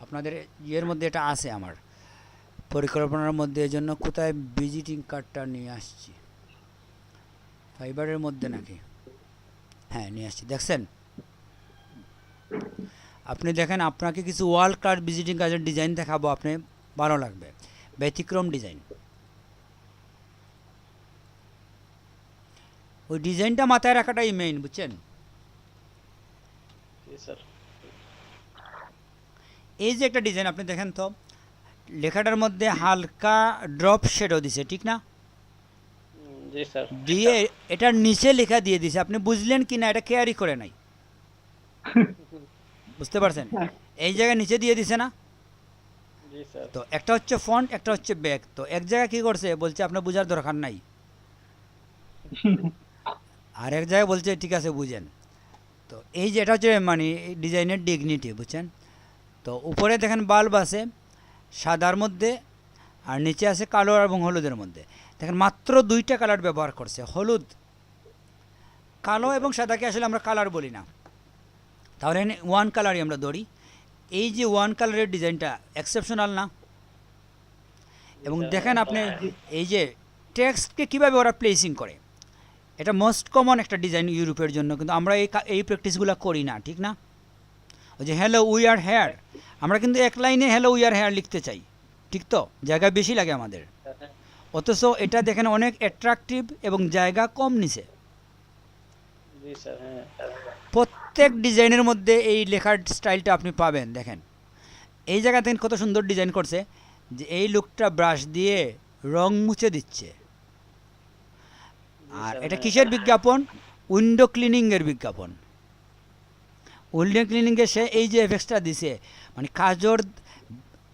আপনাদের ইয়ের মধ্যে এটা আছে আমার পরিকল্পনার মধ্যে, এজন্য কোথায় ভিজিটিং কার্ডটা নিয়ে আসছি, ফাইবারের মধ্যে নাকি, হ্যাঁ নিয়ে আসছি, দেখছেন আপনি দেখেন, আপনাকে কিছু ওয়াল কার্ড ভিজিটিং কার্ডের ডিজাইন দেখাবো, আপনি ভালো লাগবে, ব্যতিক্রম ডিজাইন। ওই ডিজাইনটা মাথায় রাখাটাই মেইন, বুঝছেন। জি স্যার। এই যে একটা ডিজাইন আপনি দেখেন তো, লেখাটার মধ্যে হালকা ড্রপ শেডও দিছে, ঠিক না? জি স্যার। দিয়ে এটার নিচে লেখা দিয়ে দিছে, আপনি বুঝলেন কি না এটা কেয়ারই করে নাই, বুঝতে পারছেন? এই জায়গায় নিচে দিয়ে দিছে না? জি স্যার। তো একটা হচ্ছে ফন্ট, একটা হচ্ছে ব্যাক, তো এক জায়গায় কি করছে বলছে আপনার বোঝার দরকার নাই, আর এক জায়গায় বলছে ঠিক আছে বুঝেন। তো এই যে এটা হচ্ছে মানে ডিজাইনের ডিগনিটি, বুঝছেন। তো উপরে দেখেন বাল্ব আছে সাদার মধ্যে, আর নিচে আছে কালো এবং হলুদের মধ্যে। দেখেন মাত্র দুইটা কালার ব্যবহার করছে, হলুদ, কালো এবং সাদাকে আসলে আমরা কালার বলি না, তাহলে ওয়ান কালারই আমরা ধরি। এই যে ওয়ান কালারের ডিজাইনটা এক্সেপশনাল না? এবং দেখেন আপনি এই যে টেক্সটকে কীভাবে ওরা প্লেসিং করে, এটা মোস্ট কমন একটা ডিজাইন ইউরোপের জন্য, কিন্তু আমরা এই প্র্যাকটিসগুলো করি না, ঠিক না? ওই যে হ্যালো উই আর হেয়ার, আমরা কিন্তু এক লাইনে হ্যালো উই আর হেয়ার লিখতে চাই, ঠিক তো, জায়গা বেশি লাগে আমাদের, অথচ এটা দেখেন অনেক অ্যাট্রাকটিভ এবং জায়গা কম নিছে। জি স্যার। হ্যাঁ প্রত্যেক ডিজাইনের মধ্যে এই লেখার স্টাইলটা আপনি পাবেন। দেখেন এই জায়গা থেকে কত সুন্দর ডিজাইন করছে, যে এই লুকটা ব্রাশ দিয়ে রং মুছে দিচ্ছে। আর এটা কিসের বিজ্ঞাপন? উইন্ডো ক্লিনিংয়ের বিজ্ঞাপন। উইন্ডো ক্লিনিংয়ে সে এই যে এফেক্টসটা দিছে, মানে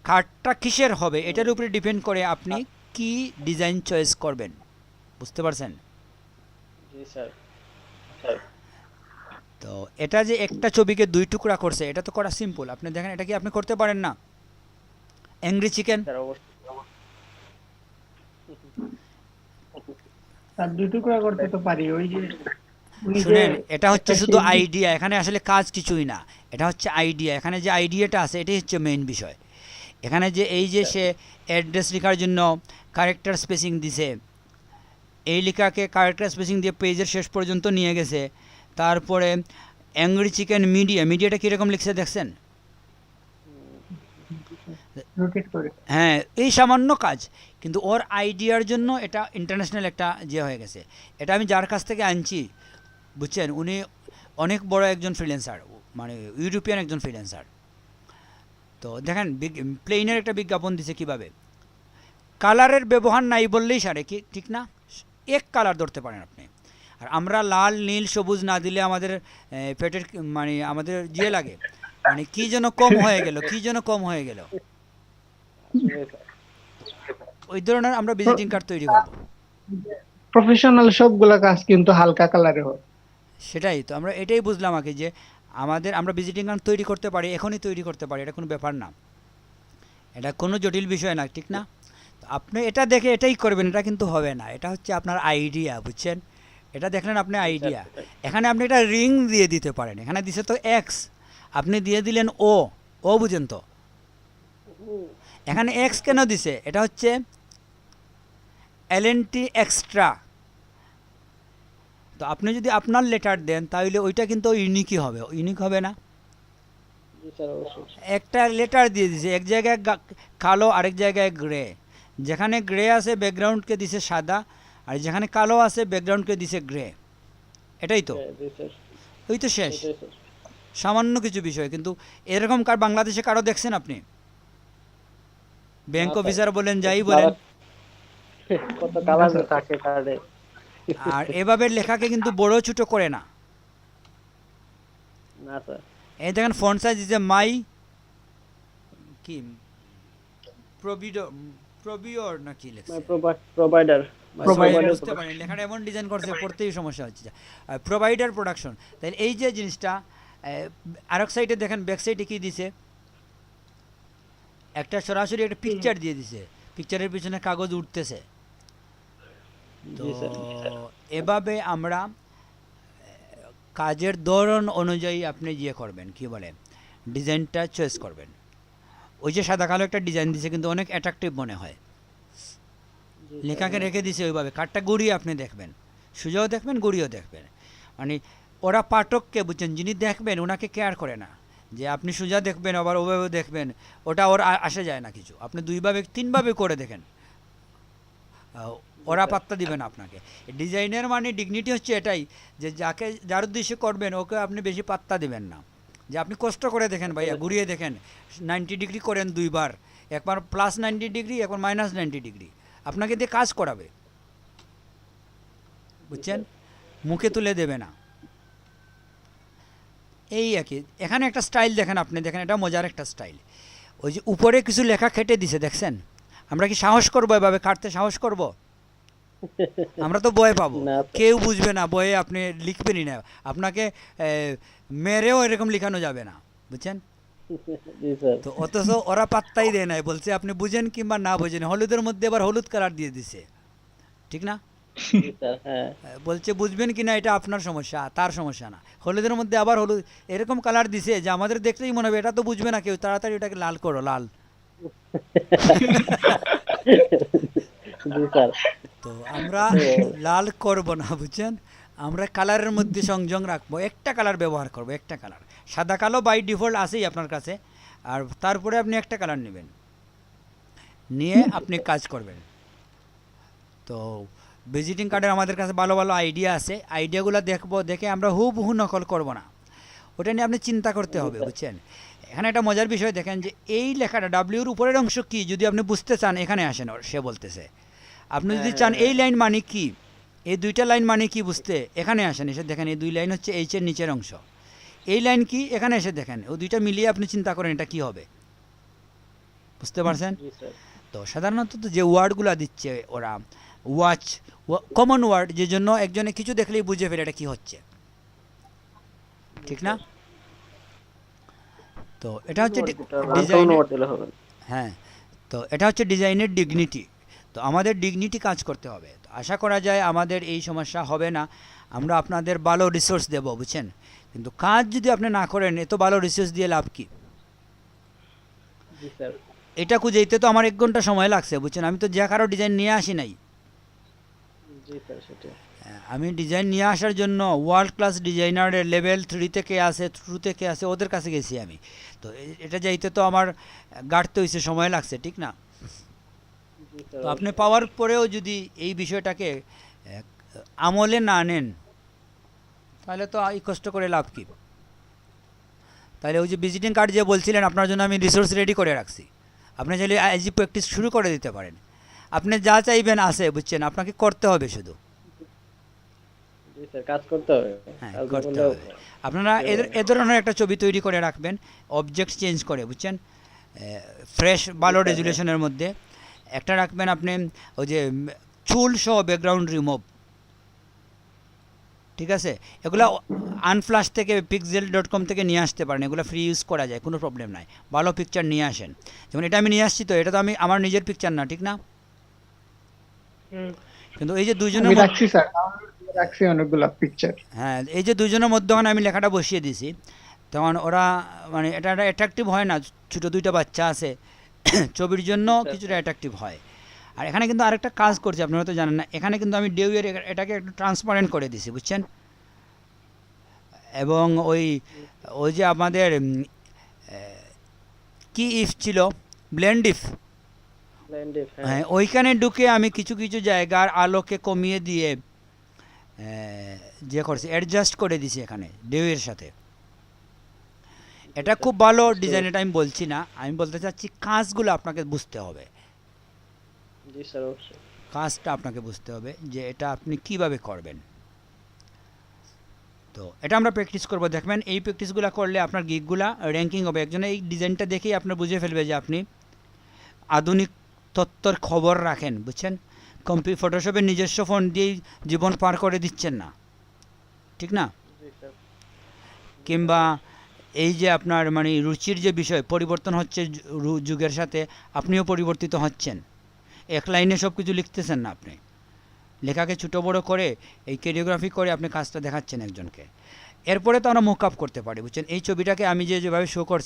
কাঠটা কিসের হবে এটার উপরে ডিপেন্ড করে আপনি কি ডিজাইন চয়েস করবেন, বুঝতে পারছেন? জি স্যার। তো এটা যে একটা ছবিকে দুই টুকরা করছে, এটা তো করা সিম্পল, আপনি দেখেন এটা কি আপনি করতে পারেন না? অ্যাংরি চিকেন, স্যার অবশ্যই। তার দুই টুকরা করতে তো পারি, ওই যে উনি যে শুনেন এটা হচ্ছে একটা শুধু শেপ আইডিয়া, এখানে আসলে কাজ কিছুই না, এটা হচ্ছে আইডিয়া। এখানে যে আইডিয়াটা আছে এটাই হচ্ছে মেইন বিষয়। এখানে যে এই যে সে অ্যাড্রেস লেখার জন্য ক্যারেক্টার স্পেসিং দিছে, এই লেখাকে ক্যারেক্টার স্পেসিং দিয়ে পেজের শেষ পর্যন্ত নিয়ে গেছে। তারপরে অ্যাংরি চিকেন মিডিয়াটা কীরকম লিখছে দেখছেন? রোটেট করে। হ্যাঁ, এই সামান্য কাজ, কিন্তু ওর আইডিয়ার জন্য এটা ইন্টারন্যাশনাল একটা হয়ে গেছে। এটা আমি যার কাছ থেকে আনছি, বুঝছেন, উনি অনেক বড় একজন ফ্রিল্যান্সার, মানে ইউরোপিয়ান একজন ফ্রিল্যান্সার। তো দেখেন প্লেনের একটা বিজ্ঞাপন দিছে কীভাবে, কালারের ব্যবহার নাই বললেই সারে, কি ঠিক না? এক কালার ধরতে পারেন আপনি। আর আমরা লাল নীল সবুজ না দিলে আমাদের পেটের মানে আমাদের লাগে, মানে কী যেন কম হয়ে গেল, কী যেন কম হয়ে গেল। ওই ধরনের আমরা ভিজিটিং কার্ড তৈরি করব। প্রফেশনাল সবগুলা কাজ কিন্তু হালকা কালারে হয়। সেটাই তো, আমরা এটাই বুঝলাম আগে, যে আমরা ভিজিটিং কার্ড তৈরি করতে পারি, এখনই তৈরি করতে পারি, এটা কোনো ব্যাপার না, এটা কোনো জটিল বিষয় না, ঠিক না? তো আপনি এটা দেখে এটাই করবেন, এটা কিন্তু হবে না, এটা হচ্ছে আপনার আইডিয়া, বুঝছেন। এটা দেখলেন আপনি আইডিয়া, এখানে আপনি এটা রিং দিয়ে দিতে পারেন, এখানে দিছে তো এক্স, আপনি দিয়ে দিলেন ও বুঝেন তো। এখানে এক্স কেন দিছে? এটা হচ্ছে এলএনটি এক্সট্রা। তো আপনি যদি আপনার লেটার দেন তাহলে ওইটা কিন্তু ইউনিকই হবে, ইউনিক হবে না? জি স্যার অবশ্যই। একটা লেটার দিয়ে দিছে, এক জায়গায় কালো, আরেক জায়গায় গ্রে, যেখানে গ্রে আছে ব্যাকগ্রাউন্ডকে দিছে সাদা, আর যেখানে কালো আছে ব্যাকগ্রাউন্ডকে দিছে গ্রে, এটাই তো, জি স্যার। ওই তো শেষ। এটাই স্যার। সামান্য কিছু বিষয়, কিন্তু এরকম বাংলাদেশে কারো দেখছেন আপনি? ব্যাংক না স্যার। অফিসার বলেন, যাই বলেন, কত কালার থাকে কার্ডে। আর এভাবে লেখাকে কিন্তু বড় ছোট করে না। না স্যার। এই দেখেন ফন্ট সাইজ দিছে মাই কি প্রবিওর না কি লেখছে, প্রোভাইডার। বুঝতে পারেন লেখাটা এমন ডিজাইন করছে, পড়তেই সমস্যা হচ্ছে। প্রোভাইডার প্রোডাকশন, তাহলে এই যে জিনিসটা আরেক সাইডে দেখেন, ব্যাক সাইডে কি দিছে, একটা সরাসরি একটা পিকচার দিয়ে দিছে, পিকচারের পিছনে কাগজ উঠতেছে। তো এভাবে আমরা কাজের ধরন অনুযায়ী আপনি করবেন, কি বলে, ডিজাইনটা চয়েস করবেন। ওই যে সাদা কালো একটা ডিজাইন দিছে কিন্তু অনেক অ্যাট্রাকটিভ মনে হয়, জি লেখাকে রেখে দিছে ওইভাবে। কার্ডটা ঘুরিয়ে আপনি দেখবেন, সোজাও দেখবেন ঘুরিয়েও দেখবেন, মানে ওরা পাঠককে বুঝছেন যিনি দেখবেন ওনাকে কেয়ার করে না যে আপনি সোজা দেখবেন আবার ওভাবে দেখবেন, ওটা ওর আসে যায় না কিছু। আপনি দুইভাবে তিনভাবে করে দেখেন, ওরা পাত্তা দিবে না আপনাকে। ডিজাইনের মানে ডিগনিটি হচ্ছে এটাই যে যার উদ্দেশ্যে করবেন ওকে আপনি বেশি পাত্তা দিবেন না, যে আপনি কষ্ট করে দেখেন ভাইয়া, ঘুরিয়ে দেখেন, 90 ডিগ্রি করেন দুইবার, একবার +90 ডিগ্রি একবার -90 ডিগ্রি, আপনাকে দিয়ে কাজ করাবে, বুঝছেন, মুখে তুলে দেবে না। এই একই এখানে একটা স্টাইল দেখেন, আপনি দেখেন এটা মজার একটা স্টাইল। ওই যে উপরে কিছু লেখা কেটে দিছে দেখছেন, আমরা কি সাহস করবো এভাবে কাটতে? সাহস করব? আমরা তো ভয় পাবো, না তো। কেউ বুঝবে না, বইয়ে আপনি লিখবেনই না, আপনাকে মেরেও এরকম লেখানো যাবে না, বুঝছেন। জি স্যার। তো অথচ ওরা পাত্তাই দেয় নাই, বলছে আপনি বুঝেন কিংবা না বুঝেন, হলুদের মধ্যে আবার হলুদ কালার দিয়ে দিছে, ঠিক না? জি স্যার, হ্যাঁ। বলছে বুঝবেন কি না এটা আপনার সমস্যা, তার সমস্যা না। হলুদের মধ্যে আবার হলুদ এরকম কালার দিছে যে আমাদের দেখলেই মনে হবে এটা তো বুঝবে না কেউ, তাড়াতাড়ি এটাকে লাল করো, লাল। জি স্যার। তো আমরা লাল করব না, বুঝছেন, আমরা কালারের মধ্যে সংযম রাখবো, একটা কালার ব্যবহার করব, একটা কালার। সাদা কালো বাই ডিফল্ট আছেই আপনার কাছে, আর তারপরে আপনি একটা কালার নেবেন, নিয়ে আপনি কাজ করবেন। তো ভিজিটিং কার্ডের আমাদের কাছে ভালো ভালো আইডিয়া আছে, আইডিয়াগুলো দেখবো, দেখে আমরা হুবহু নকল করব না, ওটা নিয়ে আপনি চিন্তা করতে হবে, বুঝছেন। এখানে একটা মজার বিষয় দেখেন যে এই লেখাটা ডাব্লিউর উপরের অংশ কি, যদি আপনি বুঝতে চান এখানে আসেন, সে বলতেছে। আপনি যদি চান এই লাইন মানে কি, এই দুইটা লাইন মানে কি বুঝতে, এখানে আসেন, এসে দেখেন এই দুই লাইন হচ্ছে এইচের নিচের অংশ, এই লাইন কি, এখানে এসে দেখেন, ও দুইটা মিলিয়ে আপনি চিন্তা করেন এটা কি হবে, বুঝতে পারছেন। জি স্যার। তো সাধারণত তো যে ওয়ার্ডগুলো দিচ্ছে ওরা, ওয়াচ, কমন ওয়ার্ড, যে জন্য একজনে কিছু দেখলেই বুঝে ফেলে এটা কি হচ্ছে, ঠিক না। তো এটা হচ্ছে ডিজাইন, আনকমন দিলে হবে না। হ্যাঁ, তো এটা হচ্ছে ডিজাইনের ডিগনিটি। তো আমাদের ডিগনিটি কাজ করতে হবে। তো আশা করা যায় আমাদের এই সমস্যা হবে না, আমরা আপনাদের ভালো রিসোর্স দেবো, বুঝছেন। কিন্তু কাজ যদি আপনি না করেন, এত ভালো রিসোর্স দিয়ে লাভ কি? জি স্যার। এটা খুঁজেইতে তো আমার 1 ঘন্টা সময় লাগছে, বুঝছেন। আমি তো যে কারো ডিজাইন নিয়ে আসি নাই, জি স্যার, সেটাই। আমি ডিজাইন নিয়ে আসার জন্য ওয়ার্ল্ড ক্লাস ডিজাইনারের লেভেল 3 থেকে আছে, 2 থেকে আছে, ওদের কাছে গেছি আমি। তো এটা যাইতে তো আমার গাড়তে হয়েছে, সময় লাগছে, ঠিক না। জি স্যার। তো আপনি পাওয়ার পরেও যদি এই বিষয়টাকে আমলে না নেন, তাহলে তো এই কষ্ট করে লাভ কি? তাহলে ওই যে ভিজিটিং কার্ড যে বলছিলেন, আপনার জন্য আমি রিসোর্স রেডি করে রাখছি, আপনি চাইলে আইজি প্র্যাকটিস শুরু করে দিতে পারেন। আপনি যা চাইবেন আছে, বুঝছেন, আপনাকে করতে হবে শুধু। জি স্যার, কাজ করতে হবে। হ্যাঁ, কাজ না করতে করলেও হবে। আপনারা এ ধরনের একটা ছবি তৈরি করে রাখবেন, অবজেক্ট চেঞ্জ করে, বুঝছেন, ফ্রেশ ভালো রেজুলেশনের মধ্যে একটা রাখবেন আপনি, ওই যে চুল সহ ব্যাকগ্রাউন্ড রিমুভ, ঠিক আছে। এগুলো আনফ্লাশ থেকে pixel.com থেকে নিয়ে আসতে পারেন, এগুলো ফ্রি ইউজ করা যায়, কোনো প্রবলেম নাই। ভালো পিকচার নিয়ে আসেন, যেমন এটা আমি নিয়ে আসছি, তো এটা তো আমি আমার নিজের পিকচার না, ঠিক না। কিন্তু এই যে দুজনের আমি রাখছি স্যার, রাখছি অনেকগুলো পিকচার। হ্যাঁ, এই যে দুজনের মধ্যখানে আমি লেখাটা বসিয়ে দিছি, তখন ওরা মানে এটা অ্যাট্রাকটিভ হয় না, ছোটো দুইটা বাচ্চা আছে, ছবির জন্য কিছুটা অ্যাট্রাকটিভ হয়। আর এখানে কিন্তু আরেকটা কাজ করছি, আপনারা তো জানেন না, এখানে কিন্তু আমি ডেউয়ের এটাকে একটু ট্রান্সপারেন্ট করে দিছি, বুঝছেন। এবং ওই ওই যে আমাদের কি ইফ ছিল, ব্লেন্ড ইফ, ব্লেন্ডেড, হ্যাঁ। হ্যাঁ, ওইখানে ঢুকে আমি কিছু কিছু জায়গার আলোকে কমিয়ে দিয়ে যে করছি, অ্যাডজাস্ট করে দিছি এখানে ডেউয়ের সাথে। এটা খুব ভালো ডিজাইন, এটা আমি বলছি না, আমি বলতে চাচ্ছি কাজগুলো আপনাকে বুঝতে হবে, জি স্যার, অবশ্যই। কাজটা আপনাকে বুঝতে হবে যে এটা আপনি কিভাবে করবেন। তো এটা আমরা প্র্যাকটিস করব, দেখবেন এই প্র্যাকটিসগুলো করলে আপনার গিকগুলা র্যাঙ্কিং হবে। একজনে এই ডিজাইনটা দেখেই আপনার বুঝে ফেলবে যে আপনি আধুনিক তত্ত্বর খবর রাখেন, বুঝছেন। ফটোশপের নিজস্ব ফোন দিয়েই জীবন পার করে দিচ্ছেন না, ঠিক না। জি স্যার। কিংবা এই যে আপনার মানে রুচির যে বিষয় পরিবর্তন হচ্ছে যুগের সাথে, আপনিও পরিবর্তিত হচ্ছেন। এক লাইনে সব কিছু লিখতেছেন না, আপনি লেখাকে ছোটো বড়ো করে এই কোরিওগ্রাফি করে আপনি কাজটা দেখাচ্ছেন একজনকে। এরপরে তো আমরা মুক আপ করতে পারি, বুঝছেন। এই ছবিটাকে আমি যেভাবে শো করছি